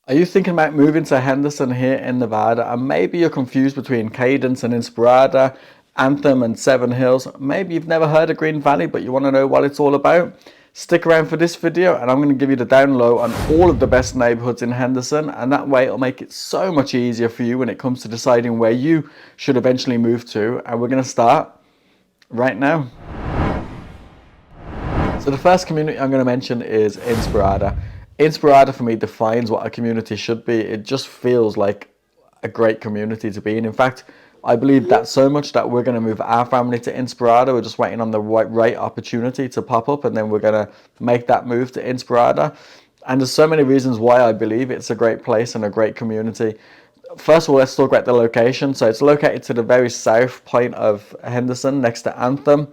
Are you thinking about moving to Henderson here in Nevada, and maybe you're confused between Cadence and Inspirada, Anthem and Seven Hills? Maybe you've never heard of Green Valley, but you want to know what it's all about? Stick around for this video and I'm going to give you the down low on all of the best neighborhoods in Henderson, and that way it'll make it so much easier for you when it comes to deciding where you should eventually move to. And we're going to start right now. So the first community I'm going to mention is Inspirada. Inspirada for me defines what a community should be. It just feels like a great community to be in. In fact, I believe that so much that we're going to move our family to Inspirada. We're just waiting on the right opportunity to pop up, and then we're going to make that move to Inspirada. And there's so many reasons why I believe it's a great place and a great community. First of all, let's talk about the location. So it's located to the very south point of Henderson, next to Anthem.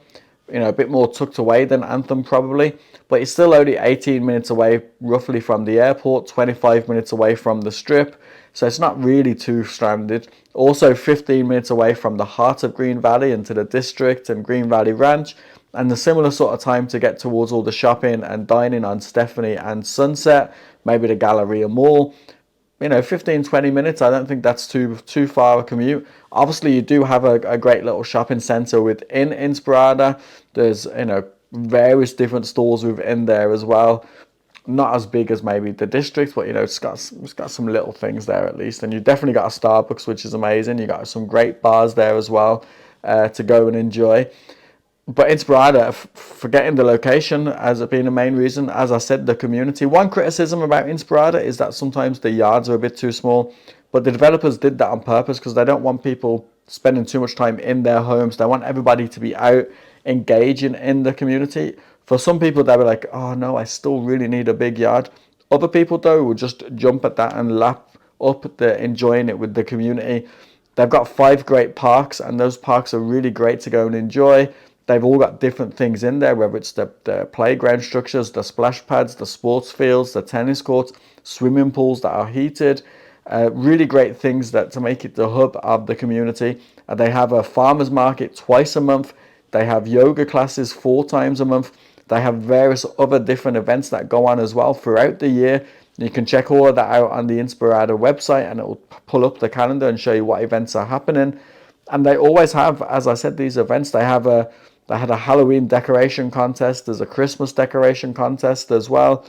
You know, a bit more tucked away than Anthem probably, but it's still only 18 minutes away roughly from the airport, 25 minutes away from the strip, so it's not really too stranded. Also 15 minutes away from the heart of Green Valley into the district and Green Valley Ranch, and a similar sort of time to get towards all the shopping and dining on Stephanie and Sunset, maybe the Galleria Mall. You know, 15-20 minutes, I don't think that's too far a commute. Obviously you do have a great little shopping center within Inspirada. There's, you know, various different stores within there as well. Not as big as maybe the district, but you know, it's got some little things there at least. And you definitely got a Starbucks, which is amazing. You got some great bars there as well to go and enjoy. But Inspirada, forgetting the location as being the main reason, as I said, the community. One criticism about Inspirada is that sometimes the yards are a bit too small, but the developers did that on purpose because they don't want people spending too much time in their homes. They want everybody to be out engaging in the community. For some people, they'll be like, oh no, I still really need a big yard. Other people, though, will just jump at that and lap up the enjoying it with the community. They've got 5 great parks, and those parks are really great to go and enjoy. They've all got different things in there, whether it's the playground structures, the splash pads, the sports fields, the tennis courts, swimming pools that are heated. Really great things that to make it the hub of the community. They have a farmers market twice a month. They have yoga classes 4 times a month. They have various other different events that go on as well throughout the year. You can check all of that out on the Inspirada website, and it will pull up the calendar and show you what events are happening. And they always have, as I said, these events. They had a Halloween decoration contest. There's a Christmas decoration contest as well.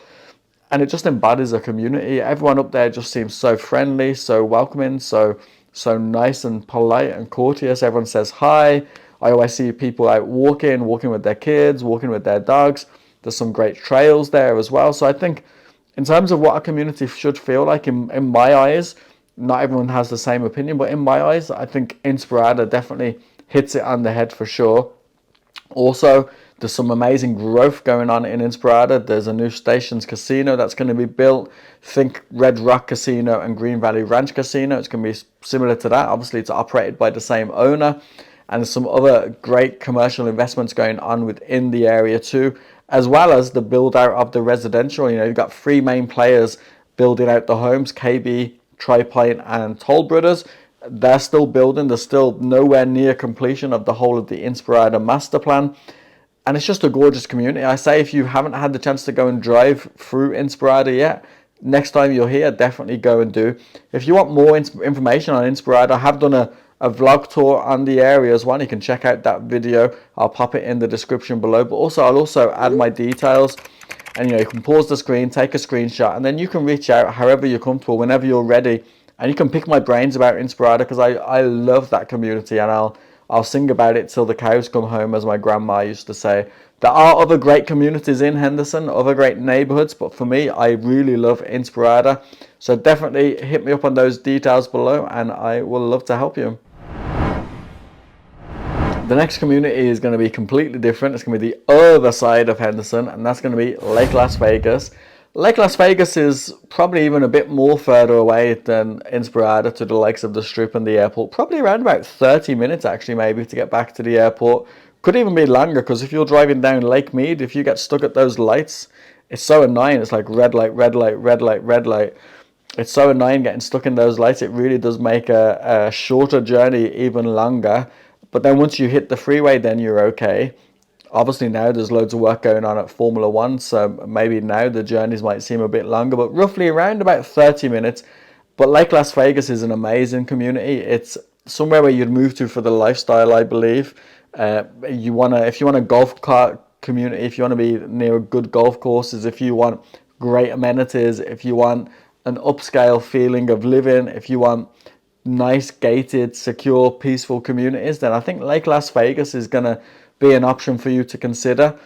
And it just embodies a community. Everyone up there just seems so friendly, so welcoming, so nice and polite and courteous. Everyone says hi. I always see people out walking with their kids, walking with their dogs. There's some great trails there as well. So I think in terms of what a community should feel like, in my eyes, not everyone has the same opinion, but in my eyes, I think Inspirada definitely hits it on the head for sure. Also, there's some amazing growth going on in Inspirada. There's a new Stations Casino that's going to be built. Think Red Rock Casino and Green Valley Ranch Casino. It's going to be similar to that. Obviously, it's operated by the same owner. And there's some other great commercial investments going on within the area too, as well as the build out of the residential. You know, you've got 3 main players building out the homes, KB, Tri-Point and Toll Brothers. They're still building. They're still nowhere near completion of the whole of the Inspirada master plan. And it's just a gorgeous community. I say if you haven't had the chance to go and drive through Inspirada yet, next time you're here, definitely go and do. If you want more information on Inspirada, I have done a vlog tour on the area as well. You can check out that video. I'll pop it in the description below. But also, I'll also add my details. And you know, you can pause the screen, take a screenshot, and then you can reach out however you're comfortable, whenever you're ready. And you can pick my brains about Inspirada because I love that community, and I'll sing about it till the cows come home, as my grandma used to say. There are other great communities in Henderson, other great neighborhoods, but for me, I really love Inspirada. So definitely hit me up on those details below, and I will love to help you. The next community is going to be completely different. It's going to be the other side of Henderson, and that's going to be Lake Las Vegas. Lake Las Vegas is probably even a bit more further away than Inspirada to the likes of the Strip and the airport. Probably around about 30 minutes actually, maybe, to get back to the airport. Could even be longer, because if you're driving down Lake Mead, if you get stuck at those lights, it's so annoying. It's like red light, red light, red light, red light. It's so annoying getting stuck in those lights. It really does make a shorter journey even longer. But then once you hit the freeway, then you're okay. Obviously now there's loads of work going on at Formula One, so maybe now the journeys might seem a bit longer, but roughly around about 30 minutes. But Lake Las Vegas is an amazing community. It's somewhere where you'd move to for the lifestyle, I believe. If you want a golf cart community, if you want to be near good golf courses, if you want great amenities, if you want an upscale feeling of living, if you want nice, gated, secure, peaceful communities, then I think Lake Las Vegas is going to be an option for you to consider.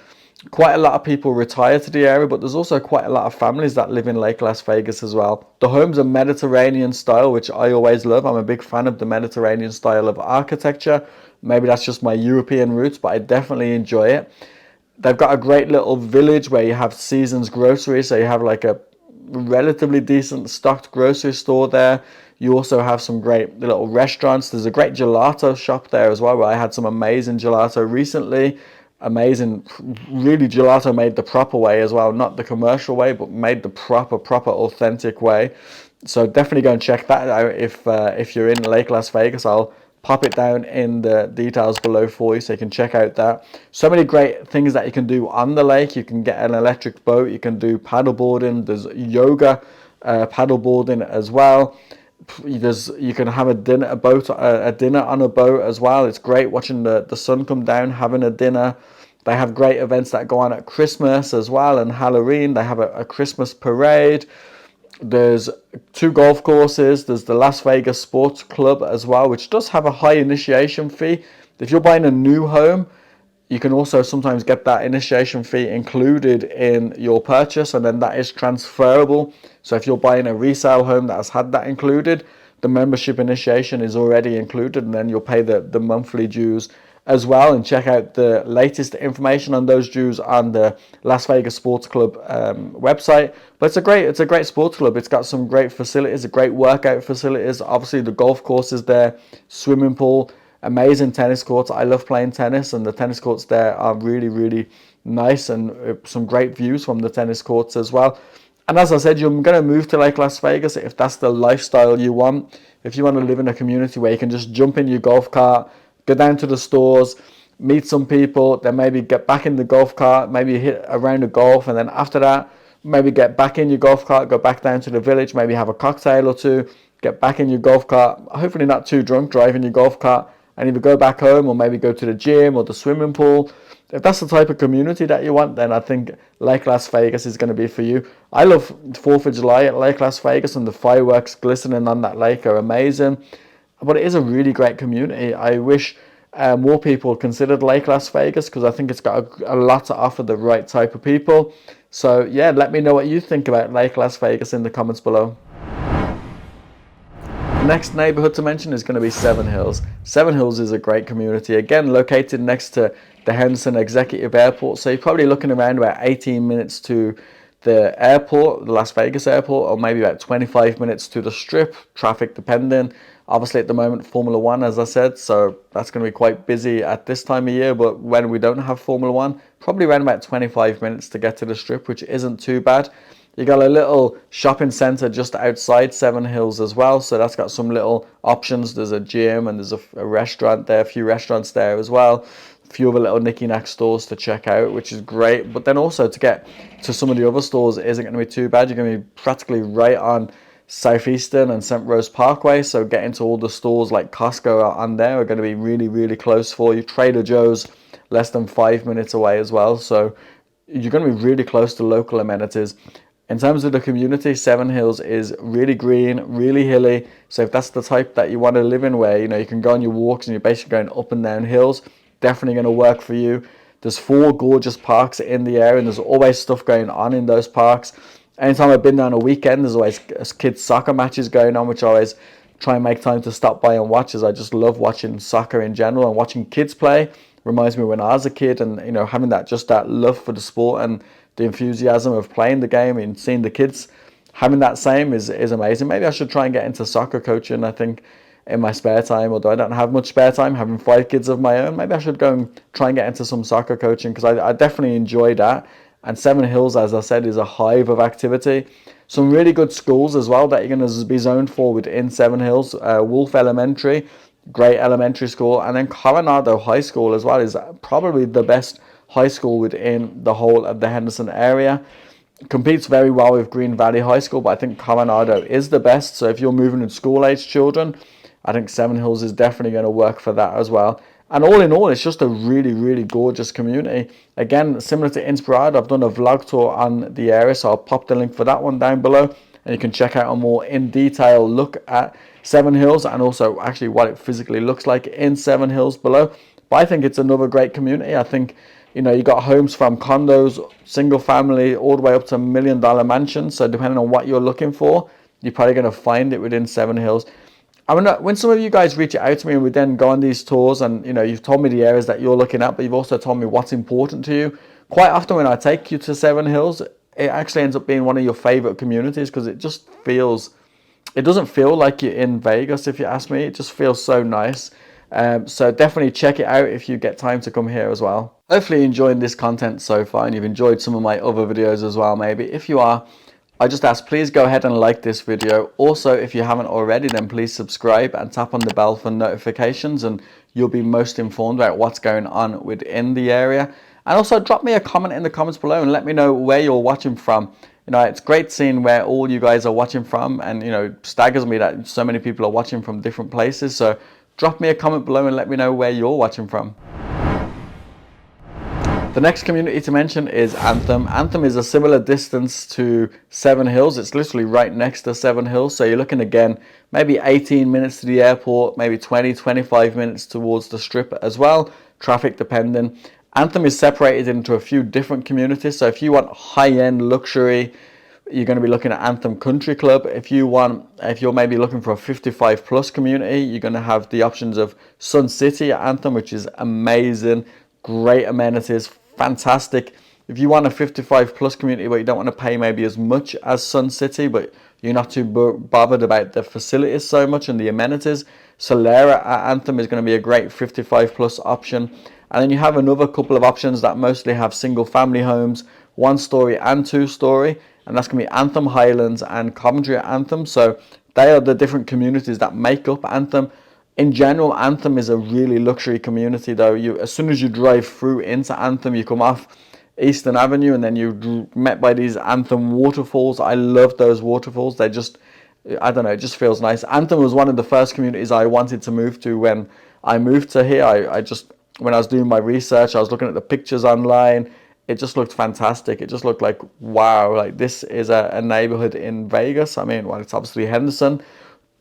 Quite a lot of people retire to the area, but there's also quite a lot of families that live in Lake Las Vegas as well. The homes are Mediterranean style, which I always love. I'm a big fan of the Mediterranean style of architecture. Maybe that's just my European roots, but I definitely enjoy it. They've got a great little village where you have Seasons groceries, so you have like a relatively decent stocked grocery store there. You also have some great little restaurants. There's a great gelato shop there as well, where I had some amazing gelato recently. Amazing, really gelato made the proper way as well, not the commercial way, but made the proper authentic way. So definitely go and check that out if you're in Lake Las Vegas. I'll pop it down in the details below for you so you can check out that. So many great things that you can do on the lake. You can get an electric boat, you can do paddle boarding, there's yoga, paddle boarding as well. You can have a dinner on a boat as well. It's great watching the sun come down, having a dinner. They have great events that go on at Christmas as well and Halloween. They have a Christmas parade. There's 2 golf courses. There's the Las Vegas Sports Club as well, which does have a high initiation fee. If you're buying a new home, you can also sometimes get that initiation fee included in your purchase, and then that is transferable. So if you're buying a resale home that has had that included, the membership initiation is already included, and then you'll pay the monthly dues as well. And check out the latest information on those dues on the Las Vegas Sports Club website. But it's a great sports club. It's got some great facilities, great workout facilities. Obviously the golf course is there, swimming pool, amazing tennis courts. I love playing tennis, and the tennis courts there are really nice, and some great views from the tennis courts as well. And as I said, you're going to move to Lake Las Vegas if that's the lifestyle you want. If you want to live in a community where you can just jump in your golf cart, go down to the stores, meet some people, then maybe get back in the golf cart, maybe hit a round of golf, and then after that, maybe get back in your golf cart, go back down to the village, maybe have a cocktail or two, get back in your golf cart, hopefully not too drunk, driving your golf cart, and either go back home or maybe go to the gym or the swimming pool. If that's the type of community that you want, then I think Lake Las Vegas is going to be for you. I love 4th of July at Lake Las Vegas, and the fireworks glistening on that lake are amazing. But it is a really great community. I wish more people considered Lake Las Vegas, because I think it's got a lot to offer the right type of people. So yeah, let me know what you think about Lake Las Vegas in the comments below. The next neighborhood to mention is going to be Seven Hills. Seven Hills is a great community, again located next to the Henderson Executive Airport, so you're probably looking around about 18 minutes to the airport, the Las Vegas airport, or maybe about 25 minutes to the strip, traffic depending. Obviously at the moment Formula One, as I said, so that's going to be quite busy at this time of year, but when we don't have Formula One, probably around about 25 minutes to get to the strip, which isn't too bad. You got a little shopping center just outside Seven Hills as well, so that's got some little options. There's a gym and there's a restaurant there, a few restaurants there as well, a few other little knicky-knack stores to check out, which is great. But then also to get to some of the other stores isn't going to be too bad. You're going to be practically right on Southeastern and St. Rose Parkway, so getting to all the stores like Costco on there are going to be really close for you. Trader Joe's less than 5 minutes away as well, so you're going to be really close to local amenities. In terms of the community, Seven Hills is really green, really hilly. So if that's the type that you want to live in, where you can go on your walks and you're basically going up and down hills, definitely going to work for you. There's 4 gorgeous parks in the area, and there's always stuff going on in those parks. Anytime I've been there on a weekend, there's always kids soccer matches going on, which I always try and make time to stop by and watch, as I just love watching soccer in general, and watching kids play reminds me when I was a kid, and having that love for the sport and the enthusiasm of playing the game and seeing the kids having that same is amazing. Maybe I should try and get into soccer coaching, I think, in my spare time, although I don't have much spare time, having 5 kids of my own. Maybe I should go and try and get into some soccer coaching, because I definitely enjoy that. And Seven Hills, as I said, is a hive of activity. Some really good schools as well that you're going to be zoned for within Seven Hills. Wolf Elementary, great elementary school, and then Coronado High School as well is probably the best high school within the whole of the Henderson area. Competes very well with Green Valley High School, but I think Coronado is the best. So if you're moving in school-age children, I think Seven Hills is definitely going to work for that as well. And all in all, it's just a really, really gorgeous community. Again, similar to Inspirada, I've done a vlog tour on the area, so I'll pop the link for that one down below. And you can check out a more in-detail look at Seven Hills and also actually what it physically looks like in Seven Hills below. But I think it's another great community. I think, you know, you got homes from condos, single family, all the way up to $1 million mansions. So depending on what you're looking for, you're probably going to find it within Seven Hills. I mean, when some of you guys reach out to me and we then go on these tours and, you know, you've told me the areas that you're looking at, but you've also told me what's important to you. Quite often when I take you to Seven Hills, it actually ends up being one of your favorite communities because it just feels, it doesn't feel like you're in Vegas, if you ask me. It just feels so nice. So definitely check it out if you get time to come here as well. Hopefully you're enjoying this content so far and you've enjoyed some of my other videos as well, maybe. If you are, I just ask, please go ahead and like this video. Also, if you haven't already, then please subscribe and tap on the bell for notifications and you'll be most informed about what's going on within the area. And also drop me a comment in the comments below and let me know where you're watching from. You know, it's great seeing where all you guys are watching from, and, you know, staggers me that so many people are watching from different places. So drop me a comment below and let me know where you're watching from. The next community to mention is Anthem. Anthem is a similar distance to Seven Hills. It's literally right next to Seven Hills. So you're looking again, maybe 18 minutes to the airport, maybe 20, 25 minutes towards the strip as well, traffic depending. Anthem is separated into a few different communities. So if you want high-end luxury, you're going to be looking at Anthem Country Club. If you're maybe looking for a 55 plus community, you're going to have the options of Sun City at Anthem, which is amazing, great amenities, fantastic. If you want a 55 plus community but you don't want to pay maybe as much as Sun City, but you're not too bothered about the facilities so much and the amenities, Solera at Anthem is going to be a great 55 plus option. And then you have another couple of options that mostly have single family homes, 1-story and 2-story, and that's going to be Anthem Highlands and Coventry at Anthem. So they are the different communities that make up Anthem. In general, Anthem is a really luxury community though. As soon as you drive through into Anthem, you come off Eastern Avenue and then you're met by these Anthem waterfalls. I love those waterfalls. They just, I don't know, it just feels nice. Anthem was one of the first communities I wanted to move to when I moved to here. When I was doing my research, I was looking at the pictures online. It just looked fantastic. It just looked like, wow, like this is a neighborhood in Vegas. I mean, well, it's obviously Henderson,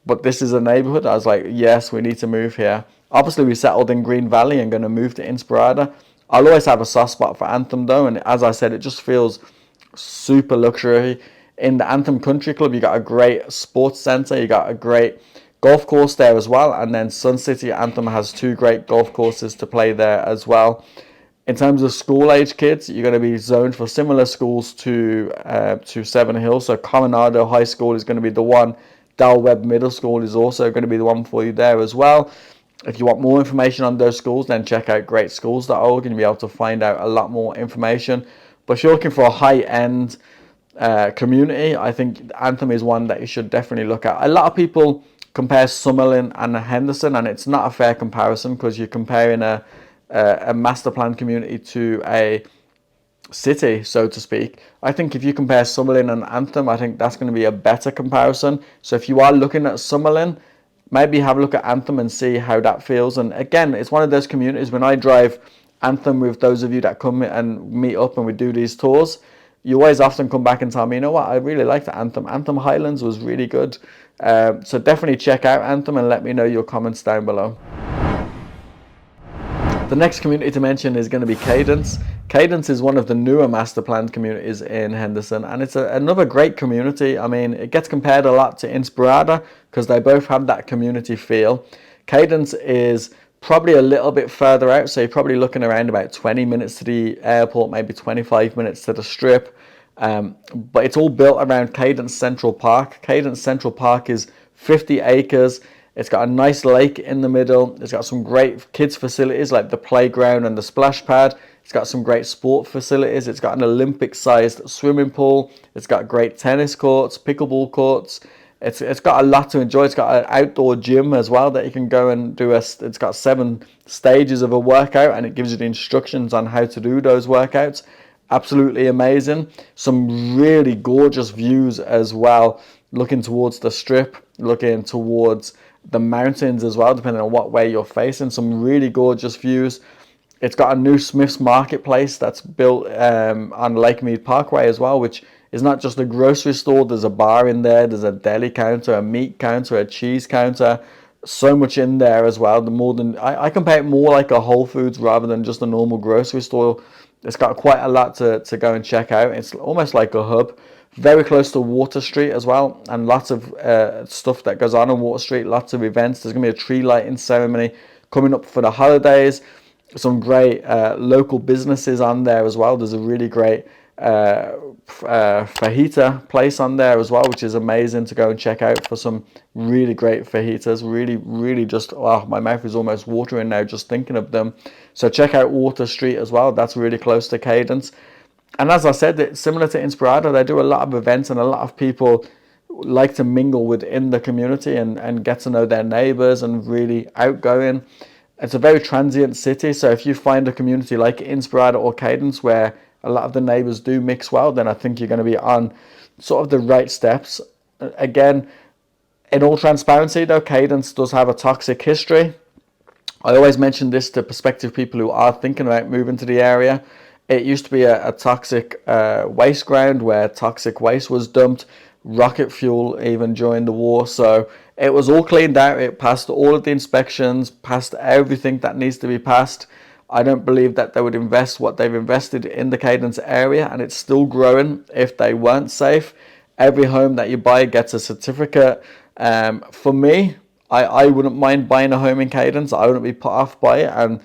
but this is a neighborhood. I was like, yes, we need to move here. Obviously, we settled in Green Valley and going to move to Inspirada. I'll always have a soft spot for Anthem though, and as I said, it just feels super luxury. In the Anthem Country Club, you got a great sports center, you got a great golf course there as well, and then Sun City Anthem has 2 great golf courses to play there as well. In terms of school age kids, you're going to be zoned for similar schools to Seven Hills. So Coronado High School is going to be the one. Del Webb Middle School is also going to be the one for you there as well. If you want more information on those schools, then check out greatschools.org and you'll be able to find out a lot more information. But if you're looking for a high-end community, I think Anthem is one that you should definitely look at. A lot of people compare Summerlin and Henderson, and it's not a fair comparison because you're comparing a master plan community to a city, so to speak. I think if you compare Summerlin and Anthem, I think that's going to be a better comparison. So if you are looking at Summerlin, maybe have a look at Anthem and see how that feels. And again, it's one of those communities, when I drive Anthem with those of you that come and meet up and we do these tours, you always often come back and tell me, you know what, I really liked Anthem. Anthem Highlands was really good. So definitely check out Anthem and let me know your comments down below. The next community to mention is going to be Cadence. Cadence is one of the newer master planned communities in Henderson, and it's another great community. I mean, it gets compared a lot to Inspirada because they both have that community feel. Cadence is probably a little bit further out, so you're probably looking around about 20 minutes to the airport, maybe 25 minutes to the strip. But it's all built around Cadence Central Park. Cadence Central Park is 50 acres. It's got a nice lake in the middle. It's got some great kids facilities like the playground and the splash pad. It's got some great sport facilities. It's got an Olympic-sized swimming pool. It's got great tennis courts, pickleball courts. It's got a lot to enjoy. It's got an outdoor gym as well that you can go and do. It's got 7 stages of a workout, and it gives you the instructions on how to do those workouts. Absolutely amazing. Some really gorgeous views as well, looking towards the strip, looking towards the mountains as well, depending on what way you're facing. Some really gorgeous views. It's got a new Smith's Marketplace that's built on Lake Mead Parkway as well, which is not just a grocery store. There's a bar in there, there's a deli counter, a meat counter, a cheese counter, so much in there as well. The more than I compare it more like a Whole Foods rather than just a normal grocery store. It's got quite a lot to go and check out. It's almost like a hub. Very close to Water Street as well, and lots of stuff that goes on Water Street, lots of events. There's going to be a tree lighting ceremony coming up for the holidays. Some great local businesses on there as well. There's a really great fajita place on there as well, which is amazing to go and check out for some really great fajitas. Really just, oh, my mouth is almost watering now just thinking of them. So check out Water Street as well. That's really close to Cadence. And as I said, it's similar to Inspirada. They do a lot of events, and a lot of people like to mingle within the community and get to know their neighbors, and really outgoing. It's a very transient city, so if you find a community like Inspirada or Cadence where a lot of the neighbors do mix well, then I think you're going to be on sort of the right steps. Again, in all transparency though, Cadence does have a toxic history. I always mention this to prospective people who are thinking about moving to the area. It used to be a toxic waste ground where toxic waste was dumped, rocket fuel even during the war. So it was all cleaned out. It passed all of the inspections, passed everything that needs to be passed. I don't believe that they would invest what they've invested in the Cadence area, and it's still growing, if they weren't safe. Every home that you buy gets a certificate. For me, I wouldn't mind buying a home in Cadence. I wouldn't be put off by it, and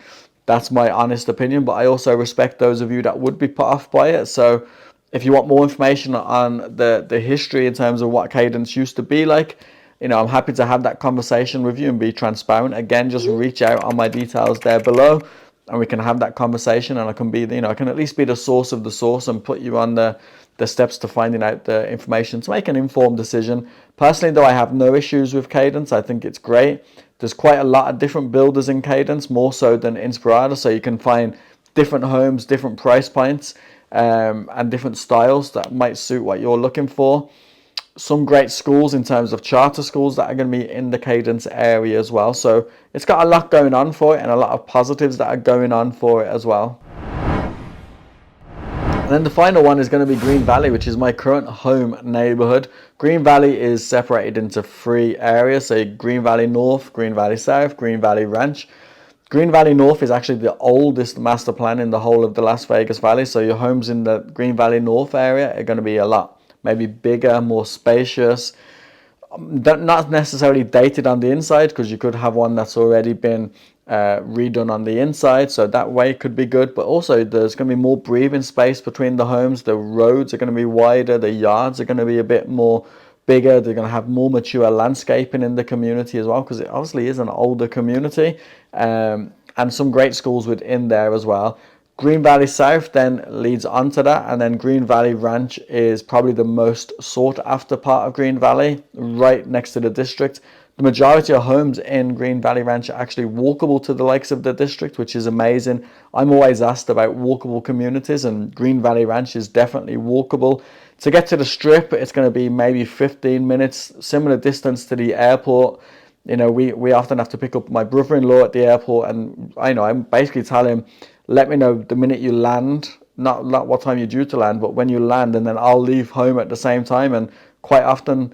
that's my honest opinion, but I also respect those of you that would be put off by it. So if you want more information on the history in terms of what Cadence used to be like, you know, I'm happy to have that conversation with you and be transparent. Again, just reach out on my details there below, and we can have that conversation, and I can be, you know, I can at least be the source of the source and put you on the steps to finding out the information to make an informed decision. Personally though, I have no issues with Cadence. I think it's great. There's quite a lot of different builders in Cadence, more so than Inspirada, so you can find different homes, different price points, and different styles that might suit what you're looking for. Some great schools in terms of charter schools that are going to be in the Cadence area as well. So it's got a lot going on for it, and a lot of positives that are going on for it as well. And then the final one is going to be Green Valley, which is my current home neighborhood. Green Valley is separated into 3 areas, so Green Valley North, Green Valley South, Green Valley Ranch. Green Valley North is actually the oldest master plan in the whole of the Las Vegas Valley, so your homes in the Green Valley North area are going to be a lot maybe bigger, more spacious, not necessarily dated on the inside, because you could have one that's already been redone on the inside, so that way could be good. But also there's going to be more breathing space between the homes. The roads are going to be wider, the yards are going to be a bit more bigger. They're going to have more mature landscaping in the community as well, because it obviously is an older community, and some great schools within there as well. Green Valley South then leads on to that, and then Green Valley Ranch is probably the most sought after part of Green Valley, right next to the district. The majority of homes in Green Valley Ranch are actually walkable to the likes of the district, which is amazing. I'm always asked about walkable communities, and Green Valley Ranch is definitely walkable. To get to the strip, it's going to be maybe 15 minutes, similar distance to the airport. You know, we often have to pick up my brother-in-law at the airport, and I'm basically telling him, let me know the minute you land, not what time you're due to land, but when you land, and then I'll leave home at the same time. And quite often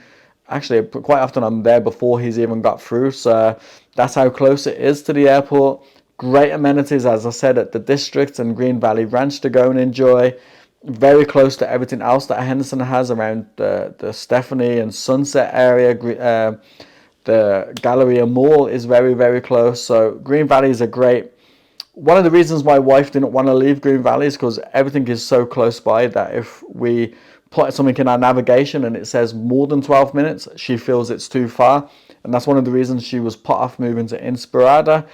I'm there before he's even got through. So that's how close it is to the airport. Great amenities, as I said, at the district and Green Valley Ranch to go and enjoy. Very close to everything else that Henderson has around the Stephanie and Sunset area. The Galleria Mall is very, very close. So Green Valley is a great. One of the reasons my wife didn't want to leave Green Valley is because everything is so close by that if we put something in our navigation and it says more than 12 minutes, she feels it's too far. And that's one of the reasons she was put off moving to Inspirada.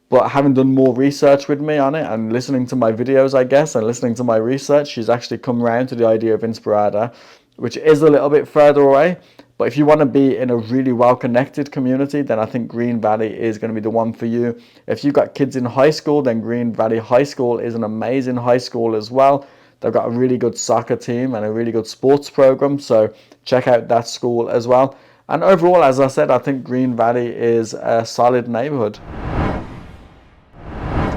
But having done more research with me on it and listening to my videos, I guess, and listening to my research, she's actually come around to the idea of Inspirada, which is a little bit further away. But if you want to be in a really well-connected community, then I think Green Valley is going to be the one for you. If you've got kids in high school, then Green Valley High School is an amazing high school as well. They've got a really good soccer team and a really good sports program, so check out that school as well. And overall, as I said, I think Green Valley is a solid neighborhood.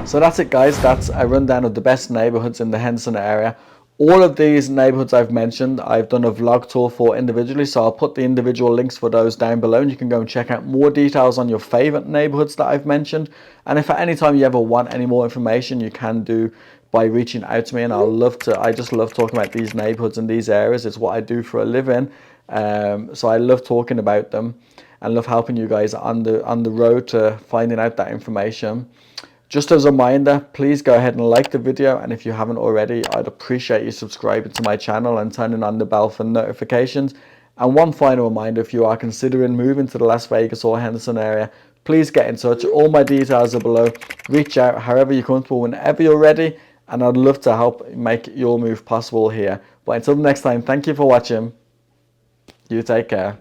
So that's it, guys. That's a rundown of the best neighborhoods in the Henderson area. All of these neighborhoods I've mentioned, I've done a vlog tour for individually, so I'll put the individual links for those down below, and you can go and check out more details on your favorite neighborhoods that I've mentioned. And if at any time you ever want any more information, you can do by reaching out to me, and I just love talking about these neighborhoods and these areas. It's what I do for a living, so I love talking about them and love helping you guys on the road to finding out that information. Just as a reminder, please go ahead and like the video, and if you haven't already, I'd appreciate you subscribing to my channel and turning on the bell for notifications. And one final reminder, if you are considering moving to the Las Vegas or Henderson area, please get in touch. All my details are below. Reach out however you're comfortable, whenever you're ready, and I'd love to help make your move possible here. But until next time, thank you for watching. You take care.